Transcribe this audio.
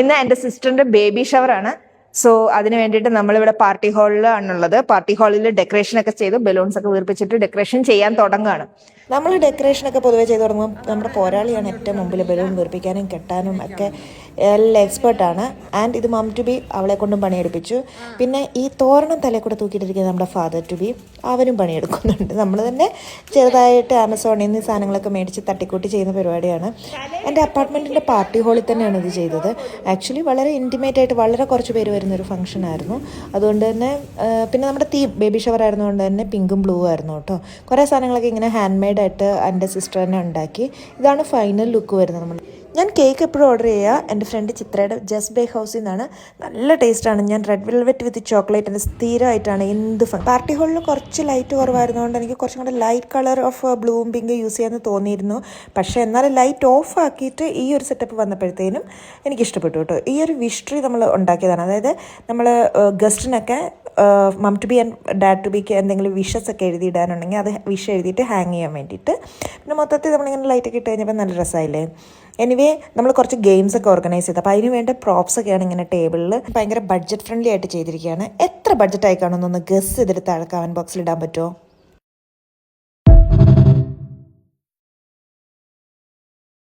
ഇന്ന് എൻ്റെ സിസ്റ്ററിന്റെ baby ഷവറാണ്. So അതിന് വേണ്ടിയിട്ട് നമ്മളിവിടെ പാർട്ടി ഹാളിലാണുള്ളത്. പാർട്ടി ഹാളിൽ ഡെക്കറേഷൻ ഒക്കെ ചെയ്ത് ബലൂൺസ് ഒക്കെ വീർപ്പിച്ചിട്ട് ഡെക്കറേഷൻ ചെയ്യാൻ തുടങ്ങുകയാണ്. നമ്മൾ ഡെക്കറേഷനൊക്കെ പൊതുവെ ചെയ്ത് തുടങ്ങും. നമ്മുടെ പോരാളിയാണ് ഏറ്റവും മുമ്പിൽ ബലൂൺ വീർപ്പിക്കാനും കെട്ടാനും ഒക്കെ എല്ലാം എക്സ്പേർട്ടാണ്. ആൻഡ് ഇത് മം ടു ബി അവളെ കൊണ്ടും പണിയെടുപ്പിച്ചു. പിന്നെ ഈ തോരണം തലയിൽ കൂടെ തൂക്കിയിട്ടിരിക്കുന്നത് നമ്മുടെ ഫാദർ ടു ബി, അവനും പണിയെടുക്കുന്നുണ്ട്. നമ്മൾ തന്നെ ചെറുതായിട്ട് ആമസോണിൽ നിന്ന് സാധനങ്ങളൊക്കെ മേടിച്ച് തട്ടിക്കൂട്ടി ചെയ്യുന്ന പരിപാടിയാണ്. എൻ്റെ അപ്പാർട്ട്മെൻറ്റിൻ്റെ പാർട്ടി ഹാളിൽ തന്നെയാണ് ഇത് ചെയ്തത്. ആക്ച്വലി വളരെ ഇൻറ്റിമേറ്റ് ആയിട്ട് വളരെ കുറച്ച് പേര് വരുന്നൊരു ഫംഗ്ഷൻ ആയിരുന്നു. അതുകൊണ്ട് തന്നെ പിന്നെ നമ്മുടെ തീം ബേബി ഷവർ ആയിരുന്നുകൊണ്ട് തന്നെ പിങ്കും ബ്ലൂ ആയിരുന്നു കേട്ടോ. കുറേ സാധനങ്ങളൊക്കെ ഇങ്ങനെ ഹാൻഡ് മെയ്ഡ് ആയിട്ട് എൻ്റെ സിസ്റ്റർ തന്നെ ഉണ്ടാക്കി. ഇതാണ് ഫൈനൽ ലുക്ക് വരുന്നത്. നമ്മൾ ഞാൻ കേക്ക് എപ്പോഴും ഓർഡർ ചെയ്യുക എൻ്റെ ഫ്രണ്ട് ചിത്രയുടെ ജസ്റ്റ് ബേക്ക് ഹൗസിൽ നിന്നാണ്. നല്ല ടേസ്റ്റാണ്. ഞാൻ റെഡ് വെൽവെറ്റ് വിത്ത് ചോക്ലേറ്റ് എൻ്റെ സ്ഥിരമായിട്ടാണ് എന്ത് പാർട്ടി ഹാളിൽ കുറച്ച് ലൈറ്റ് കുറവായിരുന്നുകൊണ്ട് എനിക്ക് കുറച്ചും കൂടെ ലൈറ്റ് കളർ ഓഫ് ബ്ലൂവും പിങ്ക് യൂസ് ചെയ്യാമെന്ന് തോന്നിയിരുന്നു. പക്ഷേ എന്നാലും ലൈറ്റ് ഓഫ് ആക്കിയിട്ട് ഈ ഒരു സെറ്റപ്പ് വന്നപ്പോഴത്തേനും എനിക്കിഷ്ടപ്പെട്ടു കേട്ടോ. ഈ ഒരു വിഷ് ട്രീ നമ്മൾ ഉണ്ടാക്കിയതാണ്. അതായത് നമ്മൾ ഗസ്റ്റിനൊക്കെ mom to be and dad to ബിക്ക് എന്തെങ്കിലും വിഷസ് ഒക്കെ എഴുതിയിടാനുണ്ടെങ്കിൽ അത് വിഷ് എഴുതിയിട്ട് ഹാങ് ചെയ്യാൻ വേണ്ടിയിട്ട്. പിന്നെ മൊത്തത്തിൽ നമ്മളിങ്ങനെ ലൈറ്റൊക്കെ ഇട്ട് കഴിഞ്ഞപ്പോൾ നല്ല രസമായില്ലേ. എനിവേ നമ്മൾ കുറച്ച് ഗെയിംസ് ഒക്കെ ഓർഗനൈസ് ചെയ്ത് അപ്പോൾ അതിന് വേണ്ട പ്രോപ്സ് ഒക്കെയാണ് ഇങ്ങനെ ടേബിളിൽ ഭയങ്കര ബഡ്ജറ്റ് ഫ്രണ്ട്ലി ആയിട്ട് ചെയ്തിരിക്കുകയാണ്. എത്ര ബഡ്ജറ്റ് ആയി കാണുമെന്നൊന്ന് ഗസ് ചെയ്തിട്ട് താഴെ കമൻറ്റ് ബോക്സിൽ ഇടാൻ പറ്റുമോ?